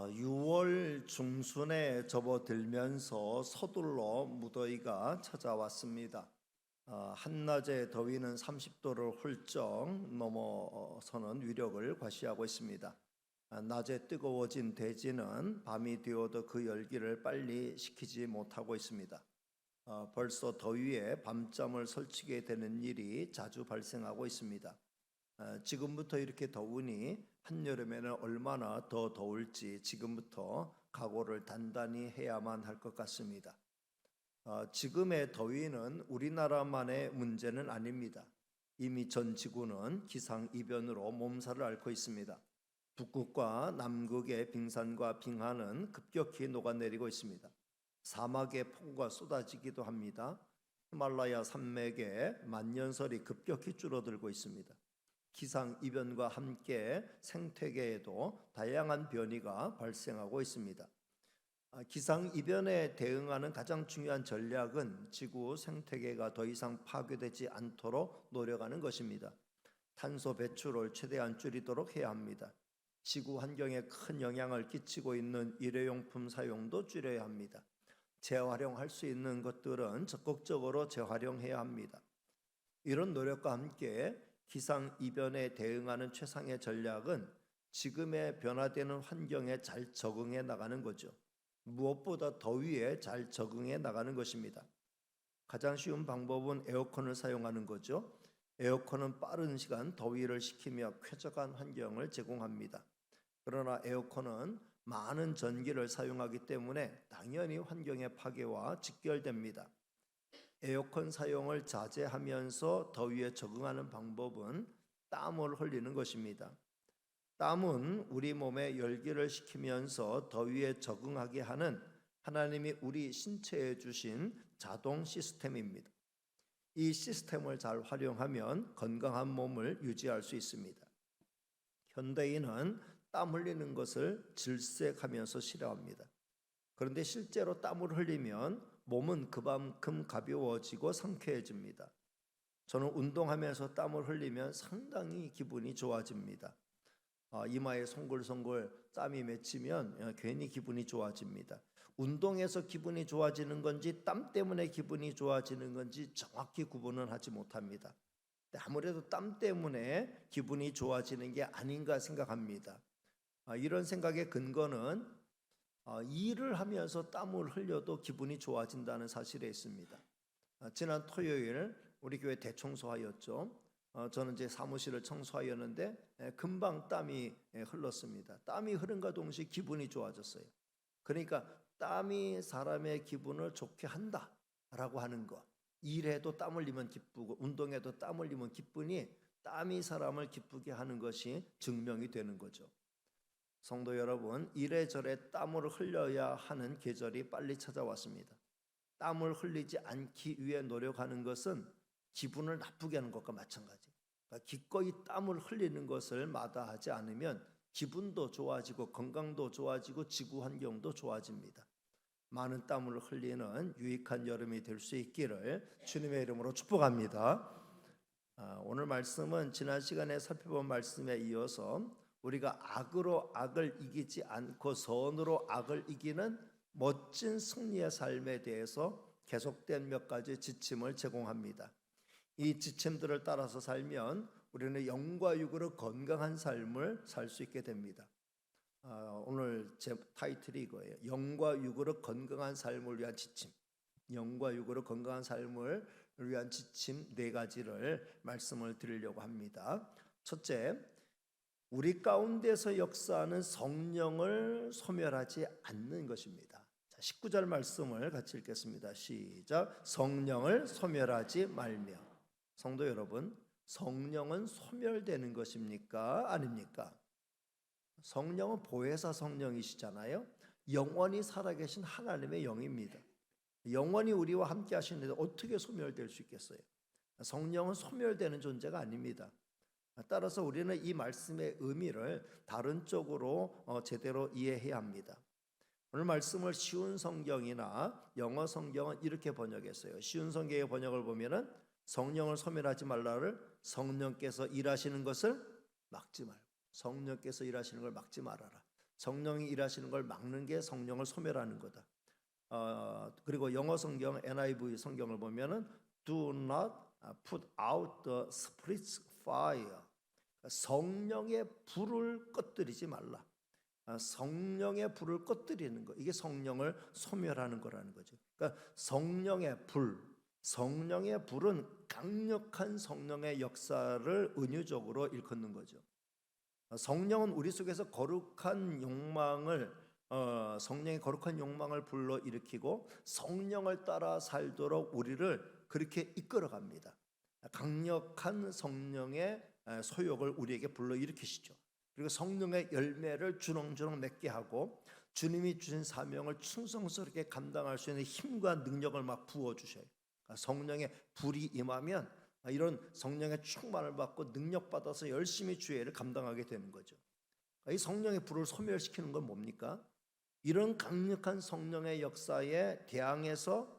6월 중순에 접어들면서 서둘러 무더위가 찾아왔습니다. 한낮의 더위는 30도를 훌쩍 넘어서는 위력을 과시하고 있습니다. 낮에 뜨거워진 대지는 밤이 되어도 그 열기를 빨리 식히지 못하고 있습니다. 벌써 더위에 밤잠을 설치게 되는 일이 자주 발생하고 있습니다. 지금부터 이렇게 더우니 한여름에는 얼마나 더 더울지 지금부터 각오를 단단히 해야만 할 것 같습니다. 지금의 더위는 우리나라만의 문제는 아닙니다. 이미 전 지구는 기상이변으로 몸살을 앓고 있습니다. 북극과 남극의 빙산과 빙하는 급격히 녹아내리고 있습니다. 사막의 폭우가 쏟아지기도 합니다. 히말라야 산맥의 만년설이 급격히 줄어들고 있습니다. 기상이변과 함께 생태계에도 다양한 변이가 발생하고 있습니다. 기상이변에 대응하는 가장 중요한 전략은 지구 생태계가 더 이상 파괴되지 않도록 노력하는 것입니다. 탄소 배출을 최대한 줄이도록 해야 합니다. 지구 환경에 큰 영향을 끼치고 있는 일회용품 사용도 줄여야 합니다. 재활용할 수 있는 것들은 적극적으로 재활용해야 합니다. 이런 노력과 함께 기상이변에 대응하는 최상의 전략은 지금의 변화되는 환경에 잘 적응해 나가는 거죠. 무엇보다 더위에 잘 적응해 나가는 것입니다. 가장 쉬운 방법은 에어컨을 사용하는 거죠. 에어컨은 빠른 시간 더위를 식히며 쾌적한 환경을 제공합니다. 그러나 에어컨은 많은 전기를 사용하기 때문에 당연히 환경의 파괴와 직결됩니다. 에어컨 사용을 자제하면서 더위에 적응하는 방법은 땀을 흘리는 것입니다. 땀은 우리 몸에 열기를 식히면서 더위에 적응하게 하는 하나님이 우리 신체에 주신 자동 시스템입니다. 이 시스템을 잘 활용하면 건강한 몸을 유지할 수 있습니다. 현대인은 땀 흘리는 것을 질색하면서 싫어합니다. 그런데 실제로 땀을 흘리면 몸은 그만큼 가벼워지고 상쾌해집니다. 저는 운동하면서 땀을 흘리면 상당히 기분이 좋아집니다. 이마에 송글송글 땀이 맺히면 괜히 기분이 좋아집니다. 운동해서 기분이 좋아지는 건지 땀 때문에 기분이 좋아지는 건지 정확히 구분은 하지 못합니다. 아무래도 땀 때문에 기분이 좋아지는 게 아닌가 생각합니다. 이런 생각의 근거는 일을 하면서 땀을 흘려도 기분이 좋아진다는 사실에 있습니다. 지난 토요일 우리 교회 대청소하였죠. 저는 제 사무실을 청소하였는데 금방 땀이 흘렀습니다. 땀이 흐른과 동시에 기분이 좋아졌어요. 그러니까 땀이 사람의 기분을 좋게 한다라고 하는 것. 일해도 땀 흘리면 기쁘고 운동해도 땀 흘리면 기쁘니 땀이 사람을 기쁘게 하는 것이 증명이 되는 거죠. 성도 여러분, 이래저래 땀을 흘려야 하는 계절이 빨리 찾아왔습니다. 땀을 흘리지 않기 위해 노력하는 것은 기분을 나쁘게 하는 것과 마찬가지. 그러니까 기꺼이 땀을 흘리는 것을 마다하지 않으면 기분도 좋아지고 건강도 좋아지고 지구 환경도 좋아집니다. 많은 땀을 흘리는 유익한 여름이 될 수 있기를 주님의 이름으로 축복합니다. 오늘 말씀은 지난 시간에 살펴본 말씀에 이어서 우리가 악으로 악을 이기지 않고 선으로 악을 이기는 멋진 승리의 삶에 대해서 계속된 몇 가지 지침을 제공합니다. 이 지침들을 따라서 살면 우리는 영과 육으로 건강한 삶을 살 수 있게 됩니다. 오늘 제 타이틀이 이거예요. 영과 육으로 건강한 삶을 위한 지침. 영과 육으로 건강한 삶을 위한 지침 4가지를 말씀을 드리려고 합니다. 첫째, 우리 가운데서 역사하는 성령을 소멸하지 않는 것입니다. 19절 말씀을 같이 읽겠습니다. 시작. 성령을 소멸하지 말며. 성도 여러분, 성령은 소멸되는 것입니까? 아닙니까? 성령은 보혜사 성령이시잖아요. 영원히 살아계신 하나님의 영입니다. 영원히 우리와 함께 하시는데 어떻게 소멸될 수 있겠어요? 성령은 소멸되는 존재가 아닙니다. 따라서 우리는 이 말씀의 의미를 다른 쪽으로 제대로 이해해야 합니다. 오늘 말씀을 쉬운 성경이나 영어 성경은 이렇게 번역했어요. 쉬운 성경의 번역을 보면은 성령을 소멸하지 말라를 성령께서 일하시는 것을 막지 말고, 성령께서 일하시는 걸 막지 말아라. 성령이 일하시는 걸 막는 게 성령을 소멸하는 거다. 그리고 영어 성경 NIV 성경을 보면은 do not put out the Spirit's fire. 성령의 불을 꺼뜨리지 말라. 성령의 불을 꺼뜨리는 것, 이게 성령을 소멸하는 거라는 거죠. 그러니까 성령의 불은 강력한 성령의 역사를 은유적으로 일컫는 거죠. 성령은 우리 속에서 성령의 거룩한 욕망을 불러일으키고 성령을 따라 살도록 우리를 그렇게 이끌어갑니다. 강력한 성령의 소욕을 우리에게 불러일으키시죠. 그리고 성령의 열매를 주렁주렁 맺게 하고 주님이 주신 사명을 충성스럽게 감당할 수 있는 힘과 능력을 막 부어주셔요. 성령의 불이 임하면 이런 성령의 충만을 받고 능력받아서 열심히 주의 일을 감당하게 되는 거죠. 이 성령의 불을 소멸시키는 건 뭡니까? 이런 강력한 성령의 역사에 대항해서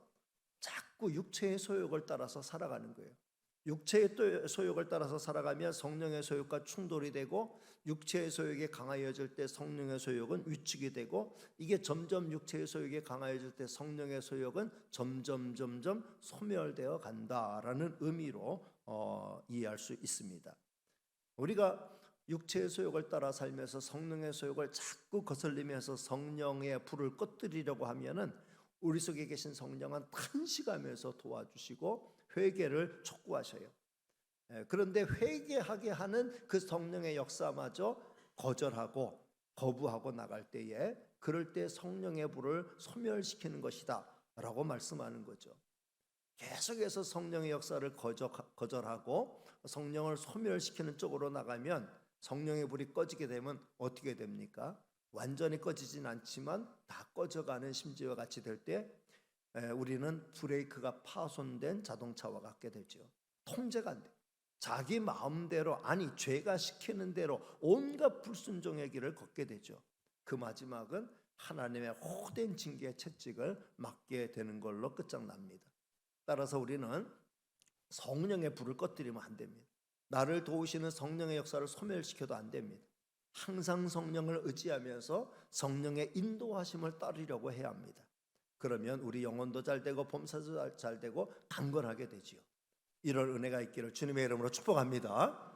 자꾸 육체의 소욕을 따라서 살아가는 거예요. 육체의 소욕을 따라서 살아가면 성령의 소욕과 충돌이 되고, 육체의 소욕이 강하여질 때 성령의 소욕은 위축이 되고, 이게 점점 육체의 소욕이 강하여질 때 성령의 소욕은 점점 소멸되어 간다라는 의미로 이해할 수 있습니다. 우리가 육체의 소욕을 따라 살면서 성령의 소욕을 자꾸 거슬리면서 성령의 불을 꺼뜨리려고 하면은 우리 속에 계신 성령은 탄식하면서 도와주시고 회개를 촉구하셔요. 그런데 회개하게 하는 그 성령의 역사마저 거절하고 거부하고 나갈 때에, 그럴 때 성령의 불을 소멸시키는 것이다 라고 말씀하는 거죠. 계속해서 성령의 역사를 거절하고 성령을 소멸시키는 쪽으로 나가면 성령의 불이 꺼지게 되면 어떻게 됩니까? 완전히 꺼지진 않지만 다 꺼져가는 심지와 같이 될 때 우리는 브레이크가 파손된 자동차와 같게 되죠. 통제가 안 돼. 자기 마음대로, 아니 죄가 시키는 대로 온갖 불순종의 길을 걷게 되죠. 그 마지막은 하나님의 호된 징계의 채찍을 맞게 되는 걸로 끝장납니다. 따라서 우리는 성령의 불을 꺼뜨리면 안 됩니다. 나를 도우시는 성령의 역사를 소멸시켜도 안 됩니다. 항상 성령을 의지하면서 성령의 인도하심을 따르려고 해야 합니다. 그러면 우리 영혼도 잘 되고 범사도 잘 되고 강건하게 되지요. 이런 은혜가 있기를 주님의 이름으로 축복합니다.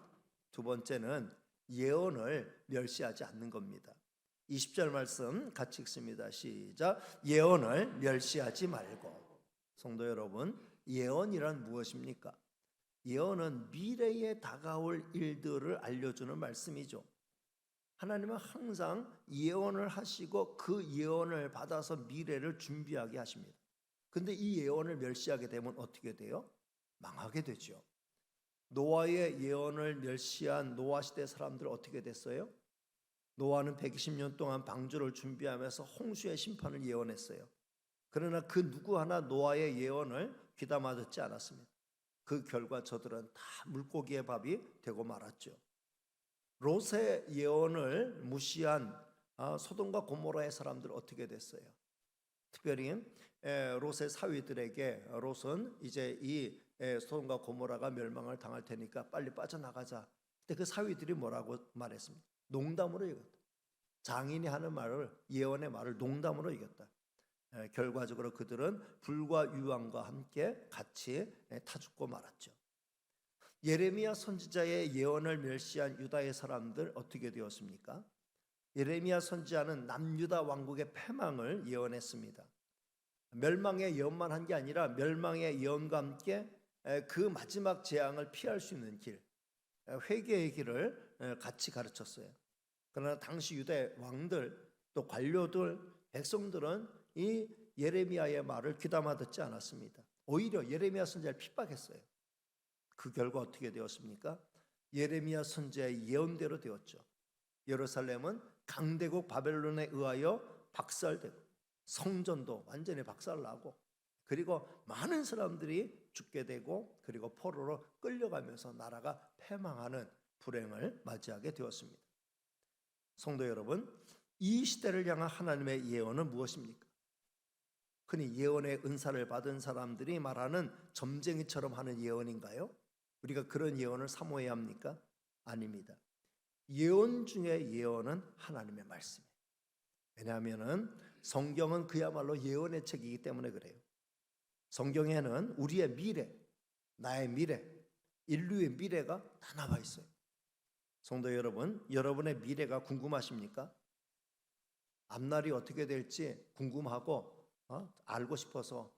두 번째는 예언을 멸시하지 않는 겁니다. 20절 말씀 같이 읽습니다. 시작. 예언을 멸시하지 말고. 성도 여러분, 예언이란 무엇입니까? 예언은 미래에 다가올 일들을 알려주는 말씀이죠. 하나님은 항상 예언을 하시고 그 예언을 받아서 미래를 준비하게 하십니다. 근데 이 예언을 멸시하게 되면 어떻게 돼요? 망하게 되죠. 노아의 예언을 멸시한 노아 시대 사람들 어떻게 됐어요? 노아는 120년 동안 방주를 준비하면서 홍수의 심판을 예언했어요. 그러나 그 누구 하나 노아의 예언을 귀담아 듣지 않았습니다. 그 결과 저들은 다 물고기의 밥이 되고 말았죠. 롯의 예언을 무시한 소돔과 고모라의 사람들 어떻게 됐어요? 특별히 롯의 사위들에게 롯은 이제 이 소돔과 고모라가 멸망을 당할 테니까 빨리 빠져나가자. 근데 그 사위들이 뭐라고 말했습니까? 농담으로 이겼다. 장인이 하는 말을, 예언의 말을 농담으로 이겼다. 결과적으로 그들은 불과 유황과 함께 같이 타 죽고 말았죠. 예레미야 선지자의 예언을 멸시한 유다의 사람들 어떻게 되었습니까? 예레미야 선지자는 남유다 왕국의 패망을 예언했습니다. 멸망의 예언만 한 게 아니라 멸망의 예언과 함께 그 마지막 재앙을 피할 수 있는 길, 회개의 길을 같이 가르쳤어요. 그러나 당시 유다의 왕들, 또 관료들, 백성들은 이 예레미야의 말을 귀담아 듣지 않았습니다. 오히려 예레미야 선지자를 핍박했어요. 그 결과 어떻게 되었습니까? 예레미야 선지자의 예언대로 되었죠. 예루살렘은 강대국 바벨론에 의하여 박살되고 성전도 완전히 박살나고, 그리고 많은 사람들이 죽게 되고, 그리고 포로로 끌려가면서 나라가 패망하는 불행을 맞이하게 되었습니다. 성도 여러분, 이 시대를 향한 하나님의 예언은 무엇입니까? 흔히 예언의 은사를 받은 사람들이 말하는 점쟁이처럼 하는 예언인가요? 우리가 그런 예언을 사모해야 합니까? 아닙니다. 예언 중에 예언은 하나님의 말씀이에요. 왜냐하면은 성경은 그야말로 예언의 책이기 때문에 그래요. 성경에는 우리의 미래, 나의 미래, 인류의 미래가 다 나와 있어요. 성도 여러분, 여러분의 미래가 궁금하십니까? 앞날이 어떻게 될지 궁금하고 알고 싶어서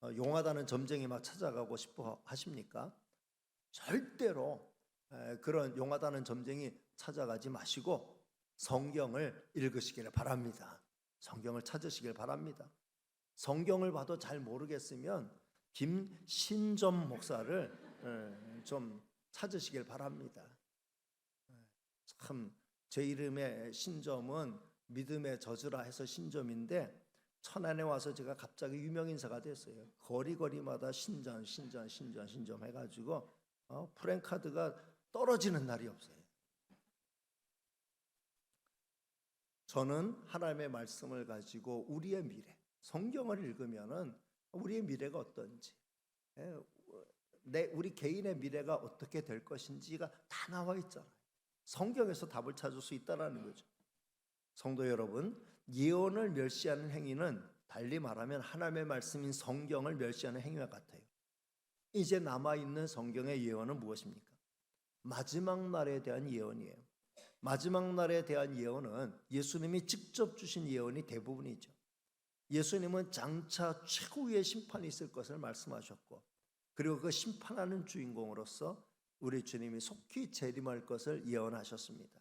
용하다는 점쟁이 막 찾아가고 싶어 하십니까? 절대로 그런 용하다는 점쟁이 찾아가지 마시고 성경을 읽으시기를 바랍니다. 성경을 찾으시길 바랍니다. 성경을 봐도 잘 모르겠으면 김신점 목사를 좀 찾으시길 바랍니다. 참 제 이름의 신점은 믿음의 저주라 해서 신점인데 천안에 와서 제가 갑자기 유명 인사가 됐어요. 거리마다 신점 해가지고 프랭카드가 떨어지는 날이 없어요. 저는 하나님의 말씀을 가지고 우리의 미래, 성경을 읽으면은 우리의 미래가 어떤지, 우리 개인의 미래가 어떻게 될 것인지가 다 나와 있잖아요. 성경에서 답을 찾을 수 있다라는 거죠. 성도 여러분, 예언을 멸시하는 행위는 달리 말하면 하나님의 말씀인 성경을 멸시하는 행위와 같아요. 이제 남아있는 성경의 예언은 무엇입니까? 마지막 날에 대한 예언이에요. 마지막 날에 대한 예언은 예수님이 직접 주신 예언이 대부분이죠. 예수님은 장차 최후의 심판이 있을 것을 말씀하셨고, 그리고 그 심판하는 주인공으로서 우리 주님이 속히 재림할 것을 예언하셨습니다.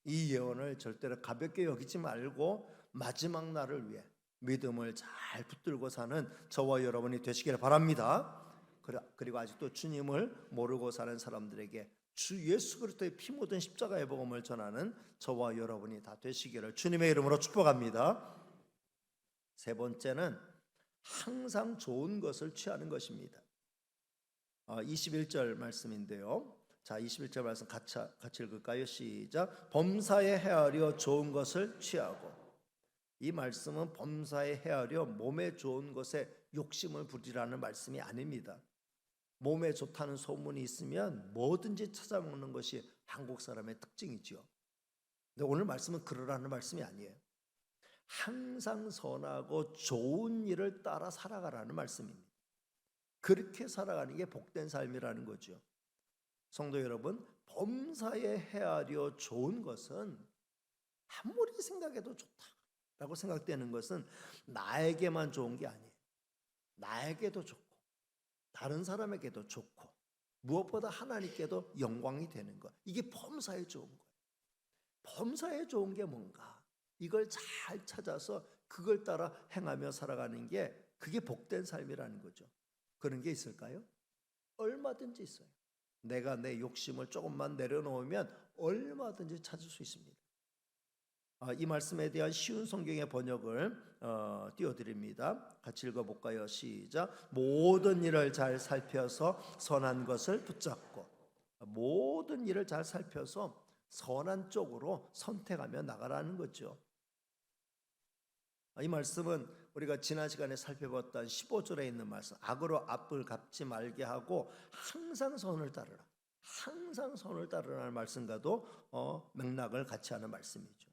이 예언을 절대로 가볍게 여기지 말고 마지막 날을 위해 믿음을 잘 붙들고 사는 저와 여러분이 되시길 바랍니다. 그리고 아직도 주님을 모르고 사는 사람들에게 주 예수 그리스도의 피 묻은 십자가의 복음을 전하는 저와 여러분이 다 되시기를 주님의 이름으로 축복합니다. 세 번째는 항상 좋은 것을 취하는 것입니다. 21절 말씀인데요. 자, 21절 말씀 같이 읽을까요? 시작. 범사에 헤아려 좋은 것을 취하고. 이 말씀은 범사에 헤아려 몸에 좋은 것에 욕심을 부리라는 말씀이 아닙니다. 몸에 좋다는 소문이 있으면 뭐든지 찾아먹는 것이 한국 사람의 특징이죠. 근데 오늘 말씀은 그러라는 말씀이 아니에요. 항상 선하고 좋은 일을 따라 살아가라는 말씀입니다. 그렇게 살아가는 게 복된 삶이라는 거죠. 성도 여러분, 범사에 헤아려 좋은 것은 아무리 생각해도 좋다라고 생각되는 것은 나에게만 좋은 게 아니에요. 나에게도 좋고 다른 사람에게도 좋고 무엇보다 하나님께도 영광이 되는 것, 이게 범사에 좋은 거예요. 범사에 좋은 게 뭔가, 이걸 잘 찾아서 그걸 따라 행하며 살아가는 게 그게 복된 삶이라는 거죠. 그런 게 있을까요? 얼마든지 있어요. 내가 내 욕심을 조금만 내려놓으면 얼마든지 찾을 수 있습니다. 이 말씀에 대한 쉬운 성경의 번역을 띄워드립니다. 같이 읽어볼까요? 시작. 모든 일을 잘 살펴서 선한 것을 붙잡고. 모든 일을 잘 살펴서 선한 쪽으로 선택하며 나가라는 거죠. 이 말씀은 우리가 지난 시간에 살펴봤던 15절에 있는 말씀, 악으로 악을 갚지 말게 하고 항상 선을 따르라, 항상 선을 따르라는 말씀과도 맥락을 같이 하는 말씀이죠.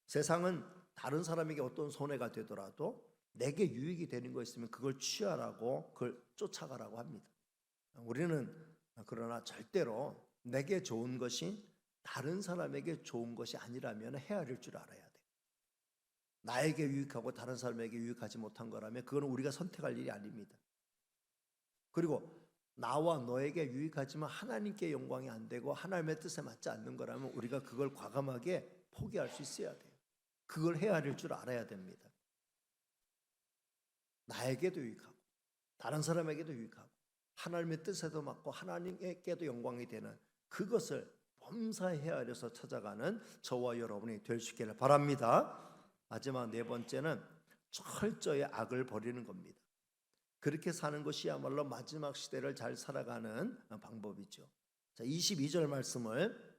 세상은 다른 사람에게 어떤 손해가 되더라도 내게 유익이 되는 거 있으면 그걸 취하라고, 그걸 쫓아가라고 합니다. 우리는 그러나 절대로 내게 좋은 것이 다른 사람에게 좋은 것이 아니라면 헤아릴 줄 알아야 돼요. 나에게 유익하고 다른 사람에게 유익하지 못한 거라면 그건 우리가 선택할 일이 아닙니다. 그리고 나와 너에게 유익하지만 하나님께 영광이 안 되고 하나님의 뜻에 맞지 않는 거라면 우리가 그걸 과감하게 포기할 수 있어야 돼요. 그걸 헤아릴 줄 알아야 됩니다. 나에게도 유익하고 다른 사람에게도 유익하고 하나님의 뜻에도 맞고 하나님께도 영광이 되는 그것을 범사에 헤아려서 찾아가는 저와 여러분이 될 수 있기를 바랍니다. 마지막 네 번째는 철저히 악을 버리는 겁니다. 그렇게 사는 것이야말로 마지막 시대를 잘 살아가는 방법이죠. 자, 22절 말씀을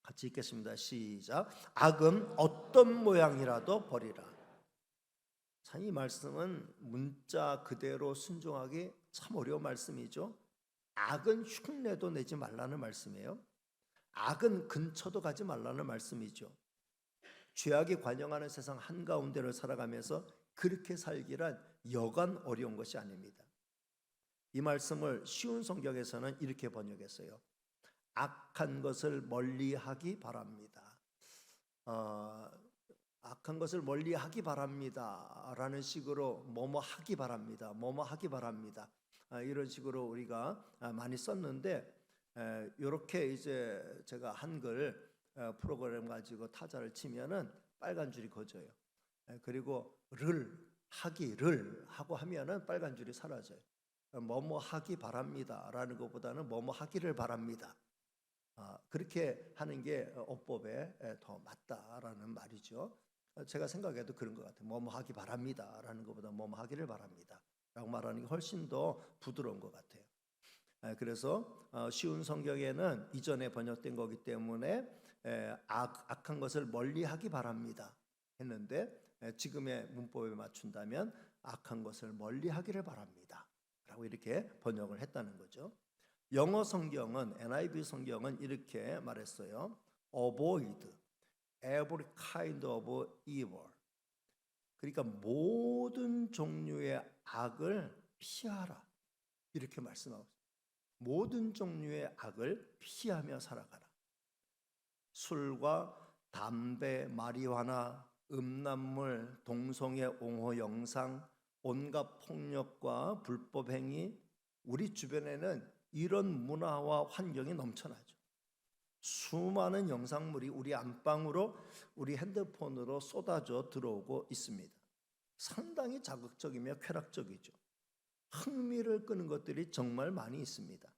같이 읽겠습니다. 시작. 악은 어떤 모양이라도 버리라. 참, 이 말씀은 문자 그대로 순종하기 참 어려운 말씀이죠. 악은 흉내도 내지 말라는 말씀이에요. 악은 근처도 가지 말라는 말씀이죠. 죄악이 관영하는 세상 한가운데를 살아가면서 그렇게 살기란 여간 어려운 것이 아닙니다. 이 말씀을 쉬운 성경에서는 이렇게 번역했어요. 악한 것을 멀리하기 바랍니다. 악한 것을 멀리하기 바랍니다라는 식으로 뭐뭐 하기 바랍니다. 뭐뭐 하기 바랍니다. 이런 식으로 우리가 많이 썼는데, 이렇게 이제 제가 한글 프로그램 가지고 타자를 치면은 빨간 줄이 그어져요. 그리고 하기를 하고 하면은 빨간 줄이 사라져요. 뭐뭐 하기 바랍니다라는 것보다는 뭐뭐 하기를 바랍니다. 그렇게 하는 게 어법에 더 맞다라는 말이죠. 제가 생각해도 그런 것 같아요. 뭐뭐 하기 바랍니다라는 것보다 뭐뭐 하기를 바랍니다 라고 말하는 게 훨씬 더 부드러운 것 같아요. 그래서 쉬운 성경에는 이전에 번역된 거기 때문에 악한 것을 멀리하기 바랍니다 했는데, 지금의 문법에 맞춘다면 악한 것을 멀리하기를 바랍니다 라고 이렇게 번역을 했다는 거죠. 영어 성경은, NIV 성경은 이렇게 말했어요. Avoid every kind of evil. 그러니까 모든 종류의 악을 피하라 이렇게 말씀하고 있어요. 모든 종류의 악을 피하며 살아가라. 술과 담배, 마리화나, 음란물, 동성애 옹호 영상, 온갖 폭력과 불법 행위, 우리 주변에는 이런 문화와 환경이 넘쳐나죠. 수많은 영상물이 우리 안방으로, 우리 핸드폰으로 쏟아져 들어오고 있습니다. 상당히 자극적이며 쾌락적이죠. 흥미를 끄는 것들이 정말 많이 있습니다.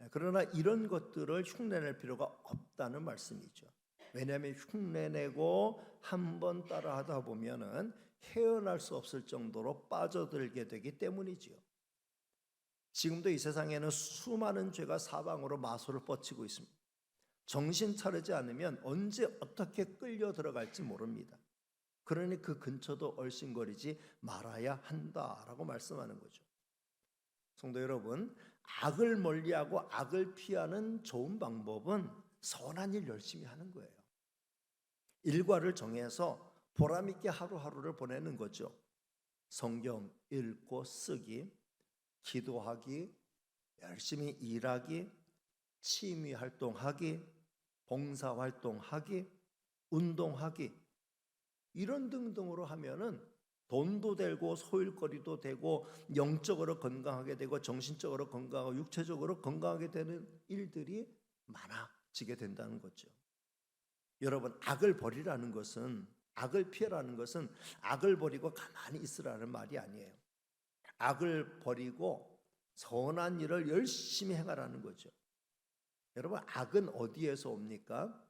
그러나 이런 것들을 흉내낼 필요가 없다는 말씀이죠. 왜냐하면 흉내내고 한번 따라하다 보면은 헤어날 수 없을 정도로 빠져들게 되기 때문이지요. 지금도 이 세상에는 수많은 죄가 사방으로 마소를 뻗치고 있습니다. 정신 차리지 않으면 언제 어떻게 끌려 들어갈지 모릅니다. 그러니 그 근처도 얼씬거리지 말아야 한다라고 말씀하는 거죠. 성도 여러분, 악을 멀리하고 악을 피하는 좋은 방법은 선한 일 열심히 하는 거예요. 일과를 정해서 보람 있게 하루하루를 보내는 거죠. 성경 읽고 쓰기, 기도하기, 열심히 일하기, 취미 활동하기, 봉사 활동하기, 운동하기, 이런 등등으로 하면은 돈도 되고 소일거리도 되고 영적으로 건강하게 되고 정신적으로 건강하고 육체적으로 건강하게 되는 일들이 많아지게 된다는 거죠. 여러분, 악을 버리라는 것은, 악을 피하라는 것은 악을 버리고 가만히 있으라는 말이 아니에요. 악을 버리고 선한 일을 열심히 행하라는 거죠. 여러분, 악은 어디에서 옵니까?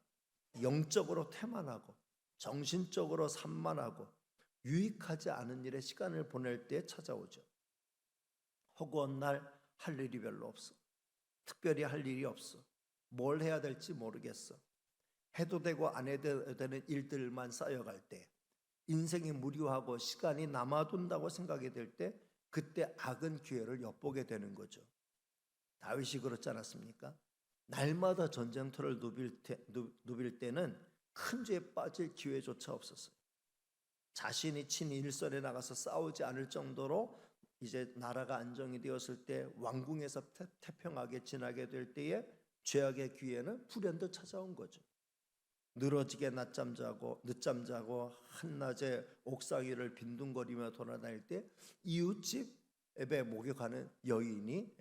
영적으로 태만하고 정신적으로 산만하고 유익하지 않은 일에 시간을 보낼 때 찾아오죠. 허구한 날 할 일이 별로 없어. 특별히 할 일이 없어. 뭘 해야 될지 모르겠어. 해도 되고 안 해도 되는 일들만 쌓여갈 때, 인생이 무료하고 시간이 남아돈다고 생각이 될 때, 그때 악은 기회를 엿보게 되는 거죠. 다윗이 그렇지 않았습니까? 날마다 전쟁터를 누빌 때는 큰 죄에 빠질 기회조차 없었어요. 자신이 친히 일선에 나가서 싸우지 않을 정도로 이제 나라가 안정이 되었을 때, 왕궁에서 태평하게 지나게 될 때에 죄악의 기회는 불현듯 찾아온 거죠. 늘어지게 늦잠 자고 한낮에 옥상 위를 빈둥거리며 돌아다닐 때 이웃집에 목욕하는 여인이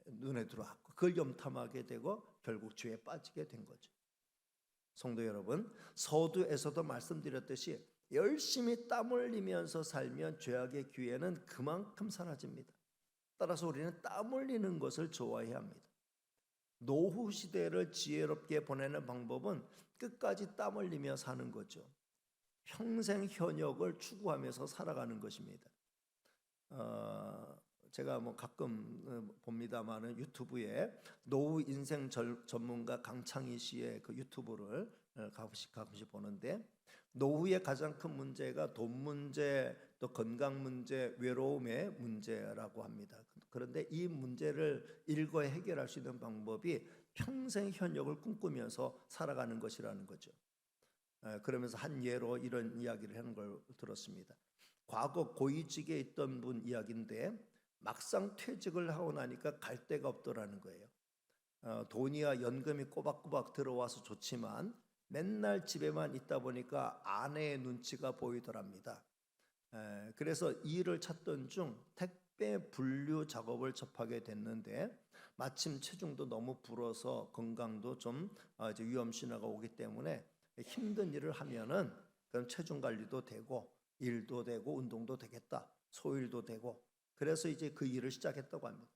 눈에 들어왔고, 그걸 염탐하게 되고 결국 죄에 빠지게 된 거죠. 성도 여러분, 서두에서도 말씀드렸듯이 열심히 땀 흘리면서 살면 죄악의 기회는 그만큼 사라집니다. 따라서 우리는 땀 흘리는 것을 좋아해야 합니다. 노후 시대를 지혜롭게 보내는 방법은 끝까지 땀 흘리며 사는 거죠. 평생 현역을 추구하면서 살아가는 것입니다. 제가 가끔 봅니다만은 유튜브에 노후 인생 전문가 강창희 씨의 그 유튜브를 가끔씩 보는데, 노후의 가장 큰 문제가 돈 문제, 또 건강 문제, 외로움의 문제라고 합니다. 그런데 이 문제를 일거에 해결할 수 있는 방법이 평생 현역을 꿈꾸면서 살아가는 것이라는 거죠. 그러면서 한 예로 이런 이야기를 하는 걸 들었습니다. 과거 고위직에 있던 분 이야기인데 막상 퇴직을 하고 나니까 갈 데가 없더라는 거예요. 돈이야 연금이 꼬박꼬박 들어와서 좋지만 맨날 집에만 있다 보니까 아내의 눈치가 보이더랍니다. 그래서 일을 찾던 중 택배 분류 작업을 접하게 됐는데 마침 체중도 너무 불어서 건강도 좀 이제 위험신호가 오기 때문에 힘든 일을 하면은 그럼 체중 관리도 되고 일도 되고 운동도 되겠다, 소일도 되고, 그래서 이제 그 일을 시작했다고 합니다.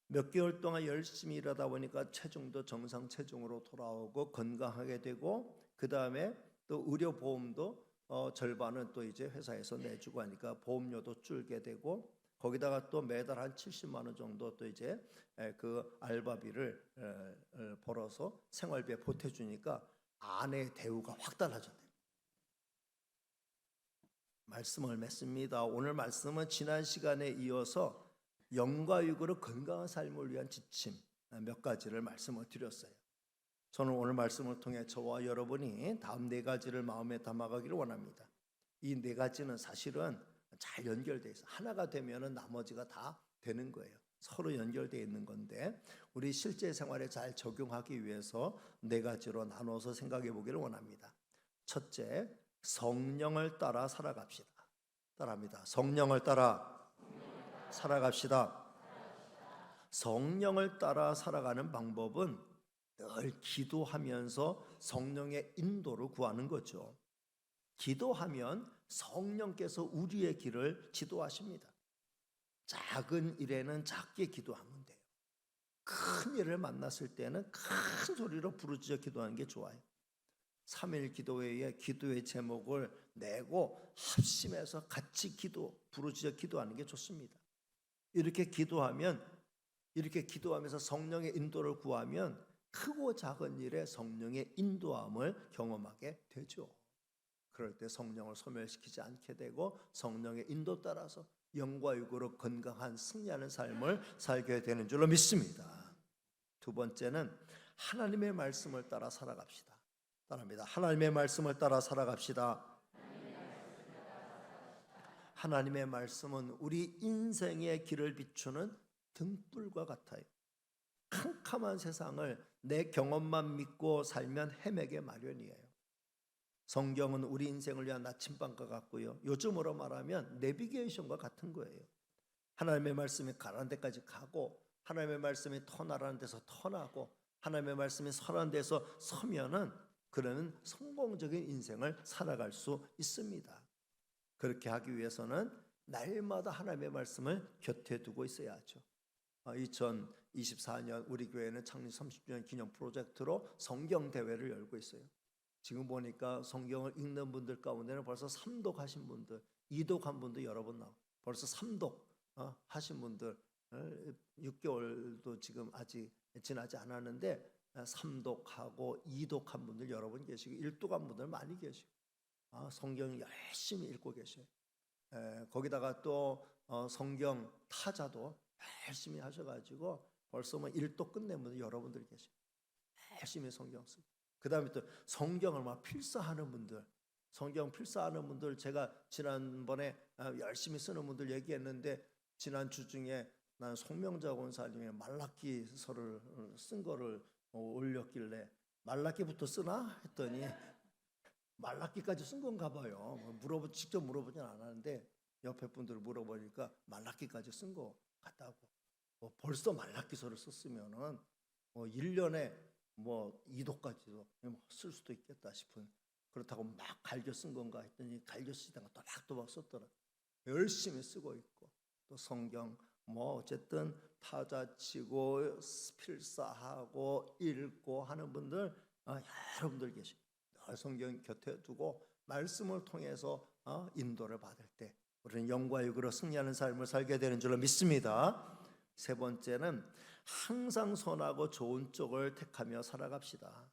몇 개월 동안 열심히 일하다 보니까 체중도 정상 체중으로 돌아오고 건강하게 되고, 그 다음에 또 의료보험도 절반은 또 이제 회사에서 내주고 하니까 보험료도 줄게 되고, 거기다가 또 매달 한 70만 원 정도 또 이제 그 알바비를 벌어서 생활비에 보태주니까 아내의 대우가 확 달라졌대요. 말씀을 맺습니다. 오늘 말씀은 지난 시간에 이어서 영과 육으로 건강한 삶을 위한 지침 몇 가지를 말씀을 드렸어요. 저는 오늘 말씀을 통해 저와 여러분이 다음 네 가지를 마음에 담아가기를 원합니다. 이 네 가지는 사실은 잘 연결되어 있어요. 하나가 되면은 나머지가 다 되는 거예요. 서로 연결되어 있는 건데 우리 실제 생활에 잘 적용하기 위해서 네 가지로 나눠서 생각해 보기를 원합니다. 첫째, 성령을 따라 살아갑시다. 따라합니다. 성령을 따라 살아갑시다. 성령을 따라 살아가는 방법은 늘 기도하면서 성령의 인도를 구하는 거죠. 기도하면 성령께서 우리의 길을 지도하십니다. 작은 일에는 작게 기도하면 돼요. 큰 일을 만났을 때는 큰 소리로 부르짖어 기도하는 게 좋아요. 3일 기도회에 기도의 제목을 내고 합심해서 같이 부르짖어 기도하는 게 좋습니다. 이렇게 기도하면서 성령의 인도를 구하면 크고 작은 일에 성령의 인도함을 경험하게 되죠. 그럴 때 성령을 소멸시키지 않게 되고 성령의 인도 따라서 영과 육으로 건강한 승리하는 삶을 살게 되는 줄로 믿습니다. 두 번째는 하나님의 말씀을 따라 살아갑시다. 따라합니다. 하나님의 말씀을 따라 살아갑시다. 하나님의 말씀은 우리 인생의 길을 비추는 등불과 같아요. 캄캄한 세상을 내 경험만 믿고 살면 헤매게 마련이에요. 성경은 우리 인생을 위한 나침반과 같고요. 요즘으로 말하면 내비게이션과 같은 거예요. 하나님의 말씀이 가라는 데까지 가고, 하나님의 말씀이 터나라는 데서 터나고, 하나님의 말씀이 서라는 데서 서면은 그러면 성공적인 인생을 살아갈 수 있습니다. 그렇게 하기 위해서는 날마다 하나님의 말씀을 곁에 두고 있어야 하죠. 2024년 우리 교회는 창립 30주년 기념 프로젝트로 성경 대회를 열고 있어요. 지금 보니까 성경을 읽는 분들 가운데는 벌써 3독 하신 분들, 2독 한 분도 여러 번 나오고, 벌써 3독 하신 분들, 6개월도 지금 아직 지나지 않았는데 3독하고 2독한 분들 여러 분 계시고 1독한 분들 많이 계시고, 성경 열심히 읽고 계셔요. 거기다가 또 성경 타자도 열심히 하셔가지고 벌써 1독 끝낸 분들 여러분들 계셔요. 열심히 성경 쓰고, 그 다음에 또 성경을 막 필사하는 분들, 성경 필사하는 분들 제가 지난번에 열심히 쓰는 분들 얘기했는데, 지난 주 중에 난 송명자 권사님의 말라기서를 쓴 거를 올렸길래 말라기부터 쓰나 했더니 말라기까지 쓴 건가 봐요. 직접 물어보진 않았는데 옆에 분들 물어보니까 말라기까지 쓴 거 같다고. 벌써 말라기서를 썼으면은 1년에 2도까지도 쓸 수도 있겠다 싶은, 그렇다고 막 갈겨 쓴 건가 했더니 갈겨 쓰다가 또박또박 썼더라. 열심히 쓰고 있고, 또 성경 어쨌든 타자 치고 필사하고 읽고 하는 분들 여러분들 계시고, 성경 곁에 두고 말씀을 통해서 인도를 받을 때 우리는 영과 육으로 승리하는 삶을 살게 되는 줄로 믿습니다. 세 번째는 항상 선하고 좋은 쪽을 택하며 살아갑시다.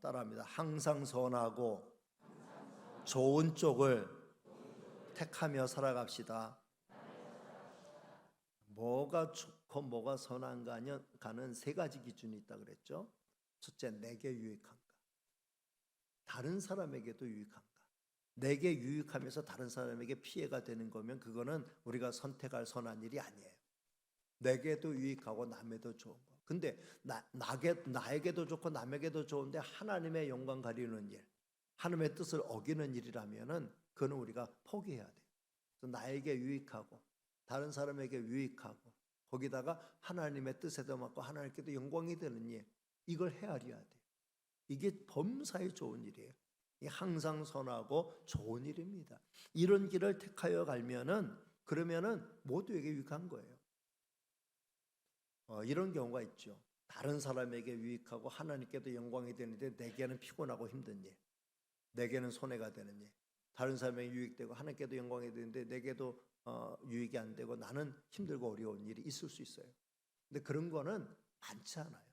따라합니다. 항상 선하고 좋은 쪽을 택하며 살아갑시다. 뭐가 좋고 뭐가 선한가는 세 가지 기준이 있다 그랬죠. 첫째, 내게 유익한가. 다른 사람에게도 유익한가? 내게 유익하면서 다른 사람에게 피해가 되는 거면 그거는 우리가 선택할 선한 일이 아니에요. 내게도 유익하고 남에도 좋은 거. 근데 나에게도 좋고 남에게도 좋은데 하나님의 영광 가리는 일, 하나님의 뜻을 어기는 일이라면은 그거는 우리가 포기해야 돼요. 나에게 유익하고 다른 사람에게 유익하고 거기다가 하나님의 뜻에도 맞고 하나님께도 영광이 되는 일, 이걸 헤아려야 돼요. 이게 범사에 좋은 일이에요. 항상 선하고 좋은 일입니다. 이런 길을 택하여 가면은 그러면은 모두에게 유익한 거예요. 이런 경우가 있죠. 다른 사람에게 유익하고 하나님께도 영광이 되는데 내게는 피곤하고 힘든 일, 내게는 손해가 되는 일, 다른 사람에게 유익되고 하나님께도 영광이 되는데 내게도 유익이 안 되고 나는 힘들고 어려운 일이 있을 수 있어요. 근데 그런 거는 많지 않아요.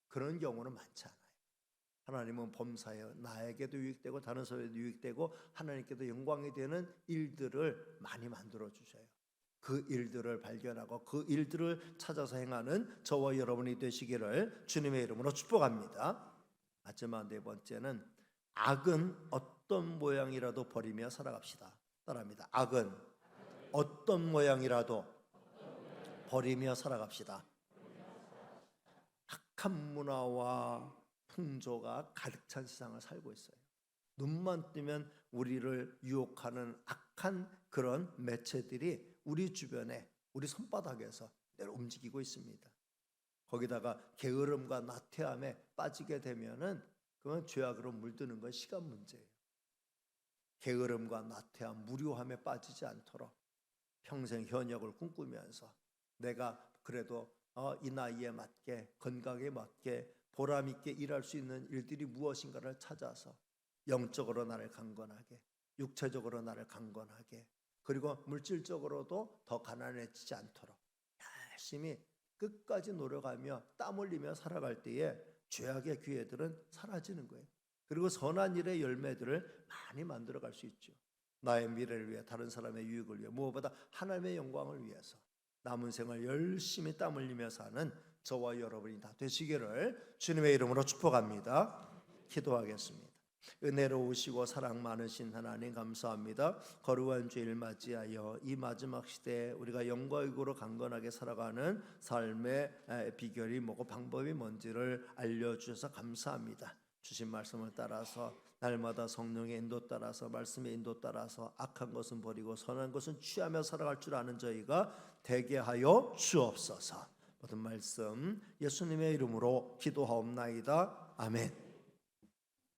그런 경우는 많지 않아요. 하나님은 범사에 나에게도 유익되고 다른 사람에게도 유익되고 하나님께도 영광이 되는 일들을 많이 만들어 주셔요. 그 일들을 발견하고 그 일들을 찾아서 행하는 저와 여러분이 되시기를 주님의 이름으로 축복합니다. 마지막 네 번째는 악은 어떤 모양이라도 버리며 살아갑시다. 따라합니다. 악은 어떤 모양이라도 버리며 살아갑시다. 악한 문화와 풍조가 가득 찬 세상을 살고 있어요. 눈만 뜨면 우리를 유혹하는 악한 그런 매체들이 우리 주변에, 우리 손바닥에서 늘 움직이고 있습니다. 거기다가 게으름과 나태함에 빠지게 되면은 그건 죄악으로 물드는 건 시간 문제예요. 게으름과 나태함, 무료함에 빠지지 않도록 평생 현역을 꿈꾸면서 내가 그래도 이 나이에 맞게 건강에 맞게 보람 있게 일할 수 있는 일들이 무엇인가를 찾아서 영적으로 나를 강건하게, 육체적으로 나를 강건하게, 그리고 물질적으로도 더 가난해지지 않도록 열심히 끝까지 노력하며 땀 흘리며 살아갈 때에 죄악의 기회들은 사라지는 거예요. 그리고 선한 일의 열매들을 많이 만들어갈 수 있죠. 나의 미래를 위해, 다른 사람의 유익을 위해, 무엇보다 하나님의 영광을 위해서 남은 생을 열심히 땀 흘리며 사는 저와 여러분이 다 되시기를 주님의 이름으로 축복합니다. 기도하겠습니다. 은혜로우시고 사랑 많으신 하나님 감사합니다. 거룩한 주일 맞이하여 이 마지막 시대에 우리가 영광으로 강건하게 살아가는 삶의 비결이 뭐고 방법이 뭔지를 알려주셔서 감사합니다. 주신 말씀을 따라서 날마다 성령의 인도 따라서, 말씀의 인도 따라서 악한 것은 버리고 선한 것은 취하며 살아갈 줄 아는 저희가 되게 하여 주옵소서. 모든 말씀 예수님의 이름으로 기도하옵나이다. 아멘.